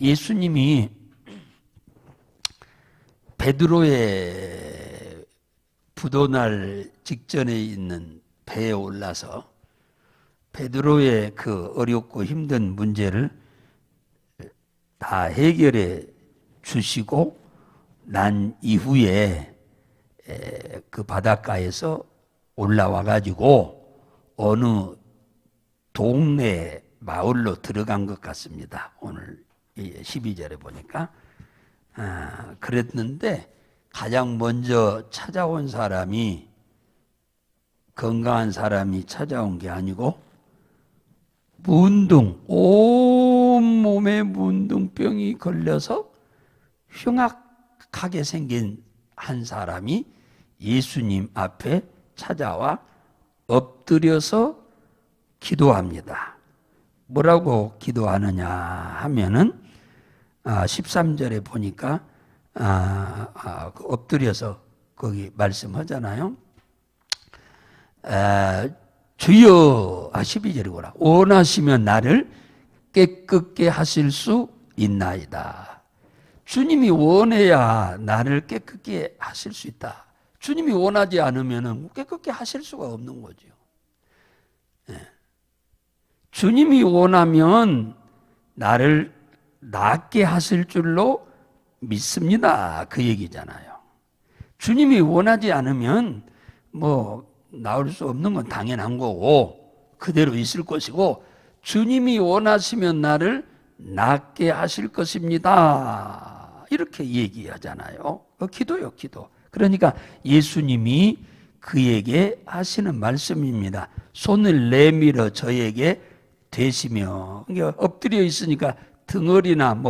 예수님이 베드로의 부도날 직전에 있는 배에 올라서 베드로의 그 어렵고 힘든 문제를 다 해결해 주시고 난 이후에 그 바닷가에서 올라와 가지고 어느 동네 마을로 들어간 것 같습니다. 오늘 12절에 보니까 그랬는데 가장 먼저 찾아온 사람이 건강한 사람이 찾아온 게 아니고 온몸에 문둥병이 걸려서 흉악하게 생긴 한 사람이 예수님 앞에 찾아와 엎드려서 기도합니다. 뭐라고 기도하느냐 하면은 13절에 보니까 엎드려서 거기 말씀하잖아요. 주여 12절이구나. 원하시면 나를 깨끗게 하실 수 있나이다. 주님이 원해야 나를 깨끗게 하실 수 있다. 주님이 원하지 않으면 깨끗게 하실 수가 없는 거죠. 주님이 원하면 나를 낫게 하실 줄로 믿습니다. 그 얘기잖아요. 주님이 원하지 않으면 나올 수 없는 건 당연한 거고 그대로 있을 것이고 주님이 원하시면 나를 낫게 하실 것입니다. 이렇게 얘기하잖아요. 기도요, 기도. 그러니까 예수님이 그에게 하시는 말씀입니다. 손을 내밀어 저에게 대시며, 엎드려 있으니까 등허리나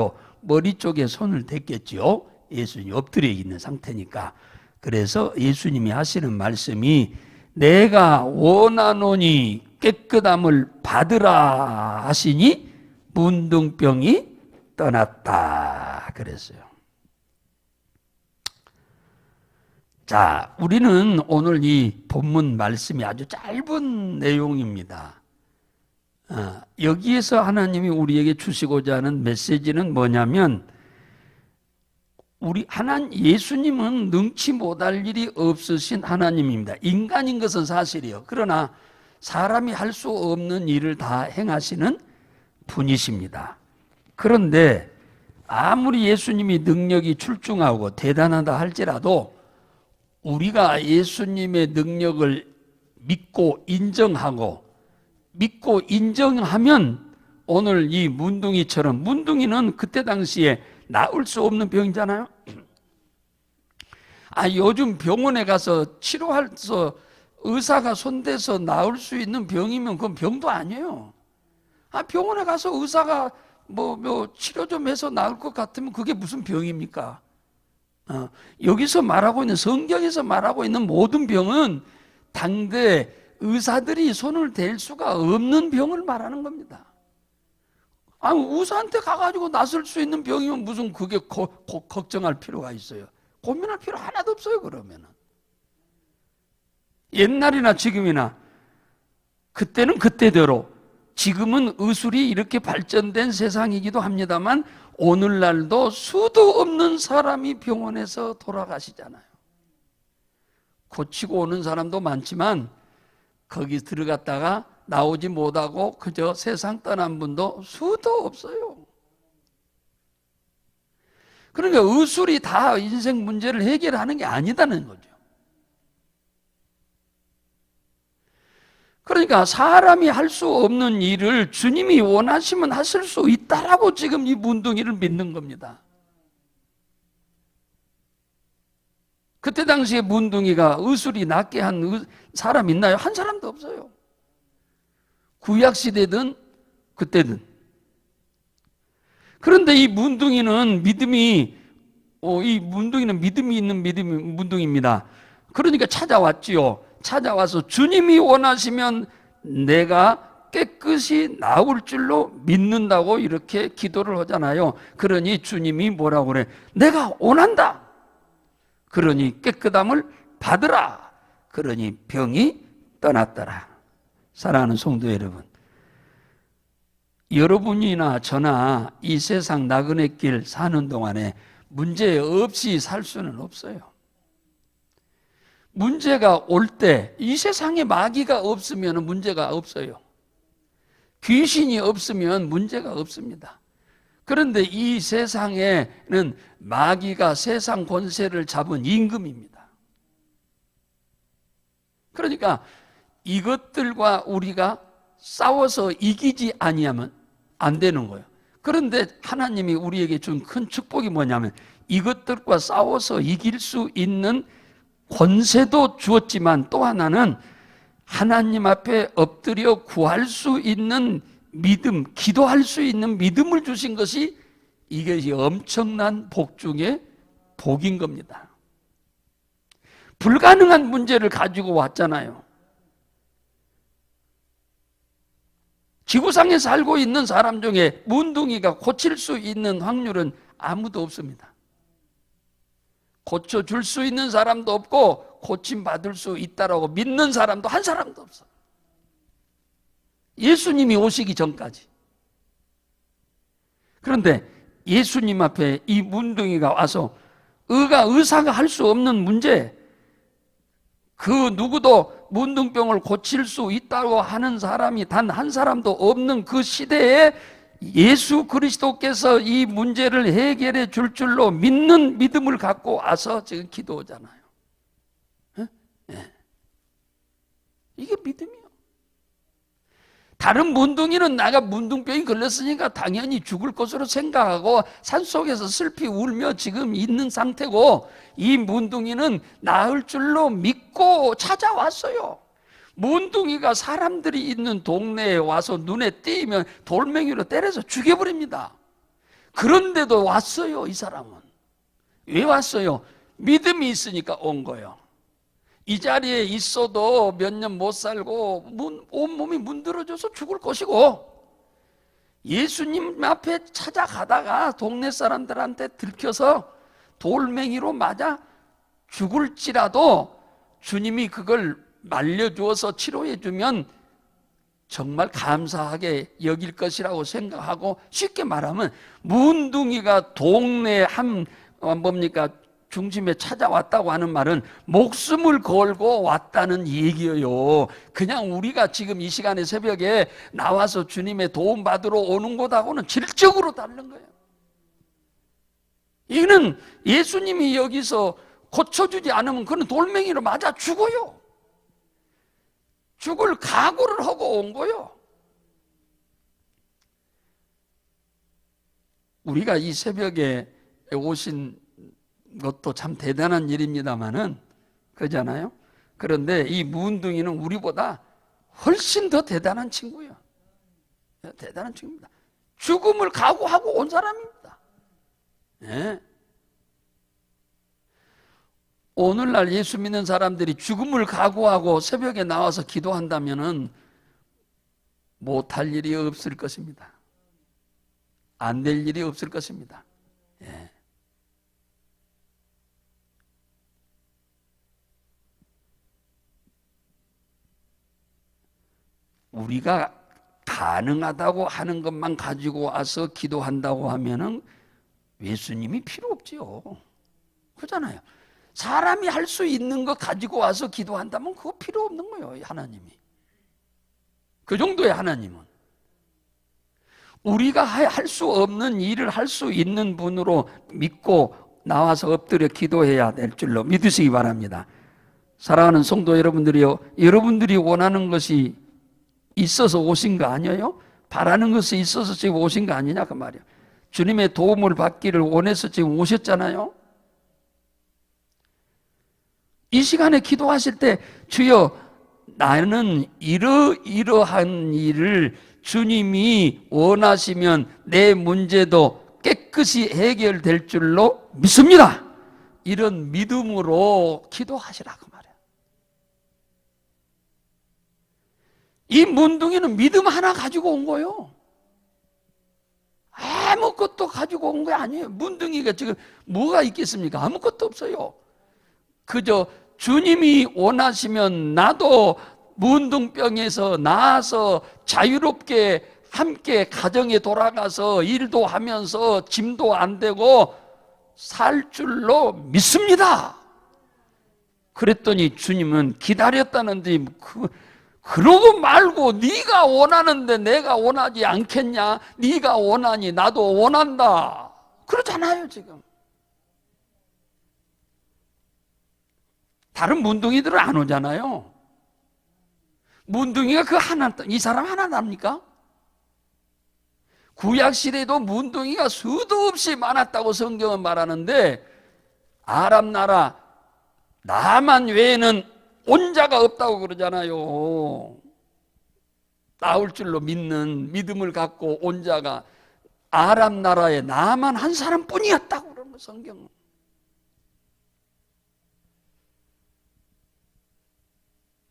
머리 쪽에 손을 댔겠죠. 예수님이 엎드려 있는 상태니까. 그래서 예수님이 하시는 말씀이 내가 원하노니 깨끗함을 받으라 하시니 문둥병이 떠났다 그랬어요. 자, 우리는 오늘 이 본문 말씀이 아주 짧은 내용입니다. 여기에서 하나님이 우리에게 주시고자 하는 메시지는 뭐냐면 예수님은 능치 못할 일이 없으신 하나님입니다. 인간인 것은 사실이에요. 그러나 사람이 할 수 없는 일을 다 행하시는 분이십니다. 그런데 아무리 예수님이 능력이 출중하고 대단하다 할지라도 우리가 예수님의 능력을 믿고 인정하면 오늘 이 문둥이처럼, 문둥이는 그때 당시에 나을 수 없는 병이잖아요. 요즘 병원에 가서 치료해서 의사가 손대서 나을 수 있는 병이면 그건 병도 아니에요. 병원에 가서 의사가 치료 좀 해서 나을 것 같으면 그게 무슨 병입니까? 여기서 말하고 있는, 성경에서 말하고 있는 모든 병은 당대 의사들이 손을 댈 수가 없는 병을 말하는 겁니다. 의사한테 가가지고 나설 수 있는 병이면 무슨 그게 걱정할 필요가 있어요. 고민할 필요 하나도 없어요. 그러면은 옛날이나 지금이나 그때는 그때대로, 지금은 의술이 이렇게 발전된 세상이기도 합니다만 오늘날도 수도 없는 사람이 병원에서 돌아가시잖아요. 고치고 오는 사람도 많지만 거기 들어갔다가 나오지 못하고 그저 세상 떠난 분도 수도 없어요. 그러니까 의술이 다 인생 문제를 해결하는 게 아니다는 거죠. 그러니까 사람이 할 수 없는 일을 주님이 원하시면 하실 수 있다라고 지금 이 문둥이를 믿는 겁니다. 그때 당시에 문둥이가 의술이 낫게 한 사람 있나요? 한 사람도 없어요. 구약시대든 그때든. 그런데 이 문둥이는 믿음이 있는 문둥이입니다. 그러니까 찾아왔지요. 찾아와서 주님이 원하시면 내가 깨끗이 나올 줄로 믿는다고 이렇게 기도를 하잖아요. 그러니 주님이 뭐라고 그래? 내가 원한다. 그러니 깨끗함을 받으라. 그러니 병이 떠났더라. 사랑하는 성도 여러분, 여러분이나 저나 이 세상 나그네 길 사는 동안에 문제 없이 살 수는 없어요. 문제가 올 때 이 세상에 마귀가 없으면 문제가 없어요. 귀신이 없으면 문제가 없습니다. 그런데 이 세상에는 마귀가 세상 권세를 잡은 임금입니다. 그러니까 이것들과 우리가 싸워서 이기지 아니하면 안 되는 거예요. 그런데 하나님이 우리에게 준 큰 축복이 뭐냐면 이것들과 싸워서 이길 수 있는 권세도 주었지만 또 하나는 하나님 앞에 엎드려 구할 수 있는 믿음, 기도할 수 있는 믿음을 주신 것이 이것이 엄청난 복 중에 복인 겁니다. 불가능한 문제를 가지고 왔잖아요. 지구상에 살고 있는 사람 중에 문둥이가 고칠 수 있는 확률은 아무도 없습니다. 고쳐줄 수 있는 사람도 없고 고침받을 수 있다라고 믿는 사람도 한 사람도 없어. 예수님이 오시기 전까지. 그런데 예수님 앞에 이 문둥이가 와서 의사가 할 수 없는 문제, 그 누구도 문둥병을 고칠 수 있다고 하는 사람이 단 한 사람도 없는 그 시대에 예수 그리스도께서 이 문제를 해결해 줄 줄로 믿는 믿음을 갖고 와서 지금 기도하잖아요. 네. 이게 믿음이에요. 다른 문둥이는 내가 문둥병이 걸렸으니까 당연히 죽을 것으로 생각하고 산속에서 슬피 울며 지금 있는 상태고, 이 문둥이는 나을 줄로 믿고 찾아왔어요. 문둥이가 사람들이 있는 동네에 와서 눈에 띄면 돌멩이로 때려서 죽여버립니다. 그런데도 왔어요. 이 사람은 왜 왔어요? 믿음이 있으니까 온 거예요. 이 자리에 있어도 몇 년 못 살고 온몸이 문드러져서 죽을 것이고, 예수님 앞에 찾아가다가 동네 사람들한테 들켜서 돌멩이로 맞아 죽을지라도 주님이 그걸 말려주어서 치료해주면 정말 감사하게 여길 것이라고 생각하고, 쉽게 말하면 문둥이가 동네 중심에 찾아왔다고 하는 말은 목숨을 걸고 왔다는 얘기예요. 그냥 우리가 지금 이 시간에 새벽에 나와서 주님의 도움 받으러 오는 것하고는 질적으로 다른 거예요. 이거는 예수님이 여기서 고쳐주지 않으면 그는 돌멩이로 맞아 죽어요. 죽을 각오를 하고 온 거예요. 우리가 이 새벽에 오신 것도 참 대단한 일입니다만은, 그러잖아요. 그런데 이 문둥이는 우리보다 훨씬 더 대단한 친구예요. 대단한 친구입니다. 죽음을 각오하고 온 사람입니다. 네. 오늘날 예수 믿는 사람들이 죽음을 각오하고 새벽에 나와서 기도한다면은 못할 일이 없을 것입니다. 안 될 일이 없을 것입니다. 예. 우리가 가능하다고 하는 것만 가지고 와서 기도한다고 하면은 예수님이 필요 없지요. 그렇잖아요. 사람이 할 수 있는 거 가지고 와서 기도한다면 그거 필요 없는 거예요, 하나님이. 그 정도의 하나님은. 우리가 할 수 없는 일을 할 수 있는 분으로 믿고 나와서 엎드려 기도해야 될 줄로 믿으시기 바랍니다. 사랑하는 성도 여러분들이요, 여러분들이 원하는 것이 있어서 오신 거 아니에요? 바라는 것이 있어서 지금 오신 거 아니냐 그 말이에요. 주님의 도움을 받기를 원해서 지금 오셨잖아요. 이 시간에 기도하실 때 주여 나는 이러한 일을 주님이 원하시면 내 문제도 깨끗이 해결될 줄로 믿습니다. 이런 믿음으로 기도하시라고 말해요. 이 문둥이는 믿음 하나 가지고 온 거예요. 아무것도 가지고 온 게 아니에요. 문둥이가 지금 뭐가 있겠습니까? 아무것도 없어요. 그저 주님이 원하시면 나도 문둥병에서 나아서 자유롭게 함께 가정에 돌아가서 일도 하면서 짐도 안 되고 살 줄로 믿습니다. 그랬더니 주님은 기다렸다는데 그러고 말고 네가 원하는데 내가 원하지 않겠냐? 네가 원하니 나도 원한다. 그러잖아요 지금. 다른 문둥이들은 안 오잖아요. 문둥이가 그 하나, 이 사람 하나 납니까? 구약시대에도 문둥이가 수도 없이 많았다고 성경은 말하는데 아람 나라 나만 외에는 온 자가 없다고 그러잖아요. 나올 줄로 믿는 믿음을 갖고 온 자가 아람 나라에 나만 한 사람뿐이었다고 그러는 성경은.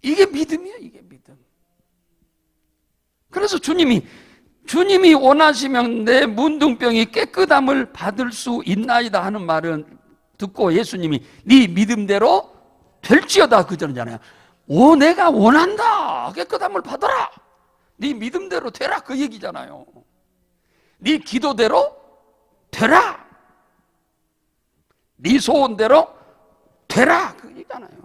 이게 믿음이에요, 이게 믿음. 그래서 주님이 원하시면 내 문둥병이 깨끗함을 받을 수 있나이다 하는 말을 듣고 예수님이 네 믿음대로 될지어다 그러잖아요. 내가 원한다. 깨끗함을 받아라. 네 믿음대로 되라 그 얘기잖아요. 네 기도대로 되라. 네 소원대로 되라 그 얘기잖아요.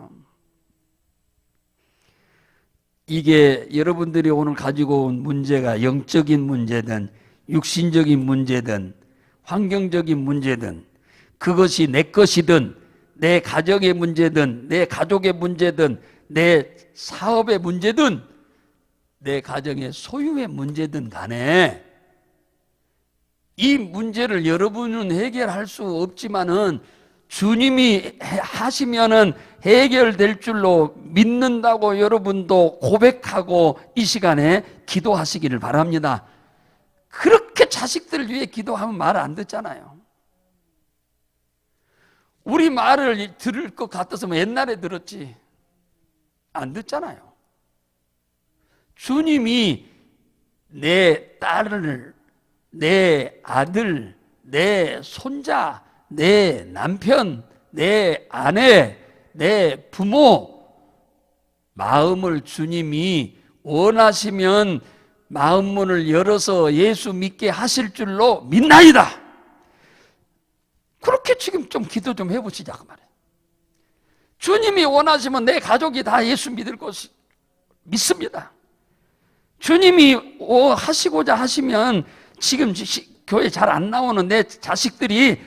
이게 여러분들이 오늘 가지고 온 문제가 영적인 문제든 육신적인 문제든 환경적인 문제든 그것이 내 것이든 내 가정의 문제든 내 가족의 문제든 내 사업의 문제든 내 가정의 소유의 문제든 간에 이 문제를 여러분은 해결할 수 없지만은 주님이 하시면은 해결될 줄로 믿는다고 여러분도 고백하고 이 시간에 기도하시기를 바랍니다. 그렇게 자식들 위해 기도하면 말 안 듣잖아요. 우리 말을 들을 것 같았으면 옛날에 들었지. 안 듣잖아요. 주님이 내 딸을, 내 아들, 내 손자, 내 남편, 내 아내, 내 부모 마음을 주님이 원하시면 마음 문을 열어서 예수 믿게 하실 줄로 믿나이다. 그렇게 지금 좀 기도 좀 해보시자 그 말이에요. 주님이 원하시면 내 가족이 다 예수 믿을 것을 믿습니다. 주님이 하시고자 하시면 지금 교회 잘 안 나오는 내 자식들이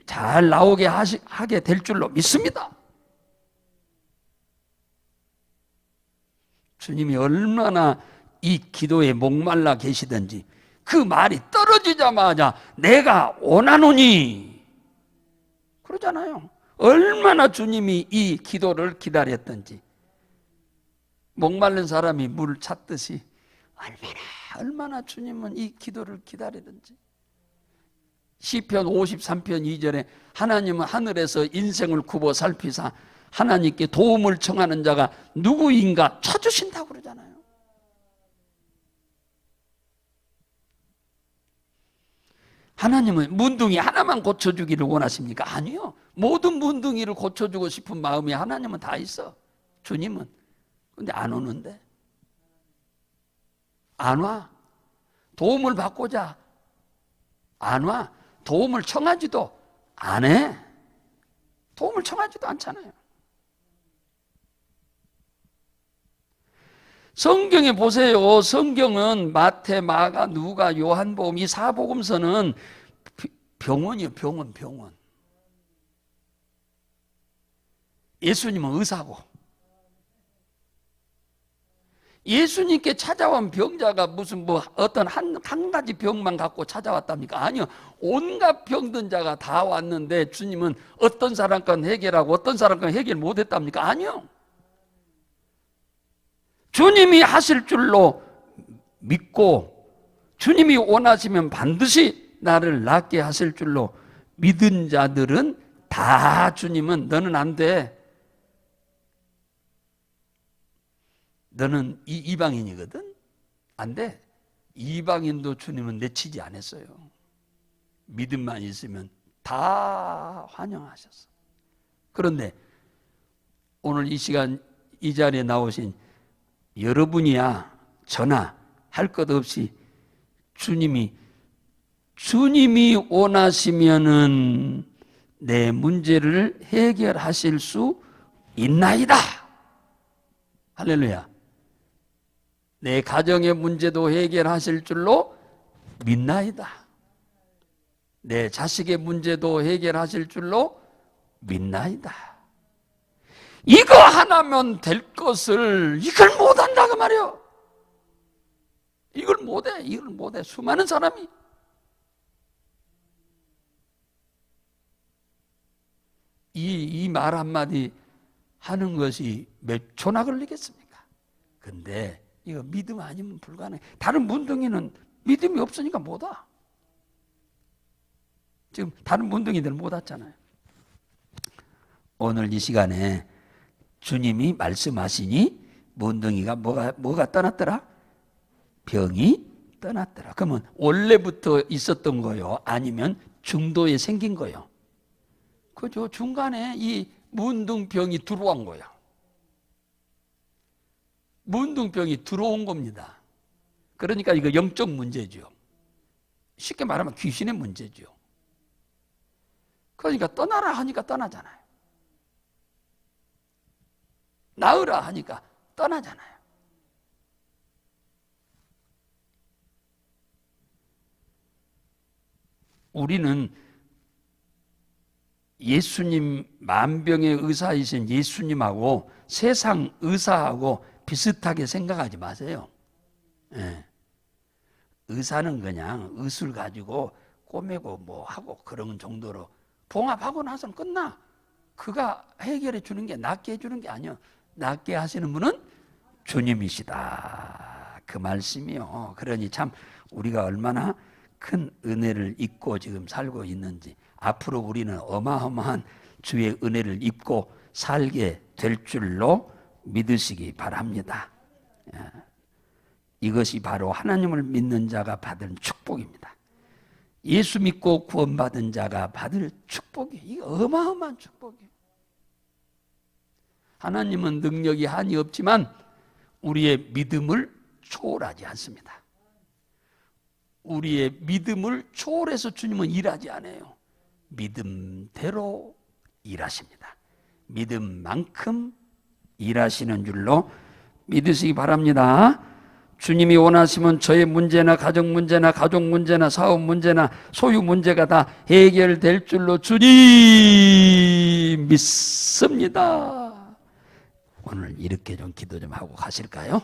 잘 나오게 하게 될 줄로 믿습니다. 주님이 얼마나 이 기도에 목말라 계시든지 그 말이 떨어지자마자 내가 원하노니 그러잖아요. 얼마나 주님이 이 기도를 기다렸든지 목마른 사람이 물을 찾듯이 얼마나 주님은 이 기도를 기다리든지. 시편 53편 2절에 하나님은 하늘에서 인생을 굽어 살피사 하나님께 도움을 청하는 자가 누구인가 찾으신다고 그러잖아요. 하나님은 문둥이 하나만 고쳐주기를 원하십니까? 아니요. 모든 문둥이를 고쳐주고 싶은 마음이 하나님은 다 있어. 주님은. 근데 안 오는데. 안 와. 도움을 받고자 안 와. 도움을 청하지도 안 해. 도움을 청하지도 않잖아요. 성경에 보세요. 성경은 마태, 마가, 누가, 요한복음 이 사복음서는 병원이에요. 병원. 예수님은 의사고 예수님께 찾아온 병자가 무슨 어떤 한 가지 병만 갖고 찾아왔답니까? 아니요. 온갖 병든 자가 다 왔는데 주님은 어떤 사람 건 해결하고 어떤 사람 건 해결 못했답니까? 아니요. 주님이 하실 줄로 믿고 주님이 원하시면 반드시 나를 낫게 하실 줄로 믿은 자들은 다 주님은 너는 안 돼. 너는 이방인이거든? 안 돼. 이방인도 주님은 내치지 않았어요. 믿음만 있으면 다 환영하셨어. 그런데 오늘 이 시간 이 자리에 나오신 여러분이야 전화 할 것 없이 주님이 원하시면은 내 문제를 해결하실 수 있나이다. 할렐루야. 내 가정의 문제도 해결하실 줄로 믿나이다. 내 자식의 문제도 해결하실 줄로 믿나이다. 이거 하나면 될 것을 이걸 못한다 그 말이요. 이걸 못해. 수많은 사람이 이 말 한마디 하는 것이 몇 초나 걸리겠습니까? 근데 이거 믿음 아니면 불가능해. 다른 문둥이는 믿음이 없으니까 못 와. 지금 다른 문둥이들은 못 왔잖아요. 오늘 이 시간에 주님이 말씀하시니 문둥이가 뭐가 떠났더라? 병이 떠났더라. 그러면 원래부터 있었던 거요? 아니면 중도에 생긴 거요? 그죠? 중간에 이 문둥병이 들어온 거야. 문둥병이 들어온 겁니다. 그러니까 이거 영적 문제죠. 쉽게 말하면 귀신의 문제죠. 그러니까 떠나라 하니까 떠나잖아요. 나으라 하니까 떠나잖아요. 우리는 예수님, 만병의 의사이신 예수님하고 세상 의사하고 비슷하게 생각하지 마세요. 예. 의사는 그냥 의술 가지고 꼬매고 뭐 하고 그런 정도로 봉합하고 나서는 끝나. 그가 해결해 주는 게, 낫게 해주는 게 아니야. 낫게 하시는 분은 주님이시다. 그 말씀이요. 그러니 참 우리가 얼마나 큰 은혜를 입고 지금 살고 있는지, 앞으로 우리는 어마어마한 주의 은혜를 입고 살게 될 줄로 믿으시기 바랍니다. 이것이 바로 하나님을 믿는 자가 받은 축복입니다. 예수 믿고 구원받은 자가 받을 축복이에요. 이게 어마어마한 축복이에요. 하나님은 능력이 한이 없지만 우리의 믿음을 초월하지 않습니다. 우리의 믿음을 초월해서 주님은 일하지 않아요. 믿음대로 일하십니다. 믿음만큼 일하시는 줄로 믿으시기 바랍니다. 주님이 원하시면 저의 문제나 가정 문제나 가족 문제나 사업 문제나 소유 문제가 다 해결될 줄로 주님 믿습니다. 오늘 이렇게 좀 기도 좀 하고 가실까요?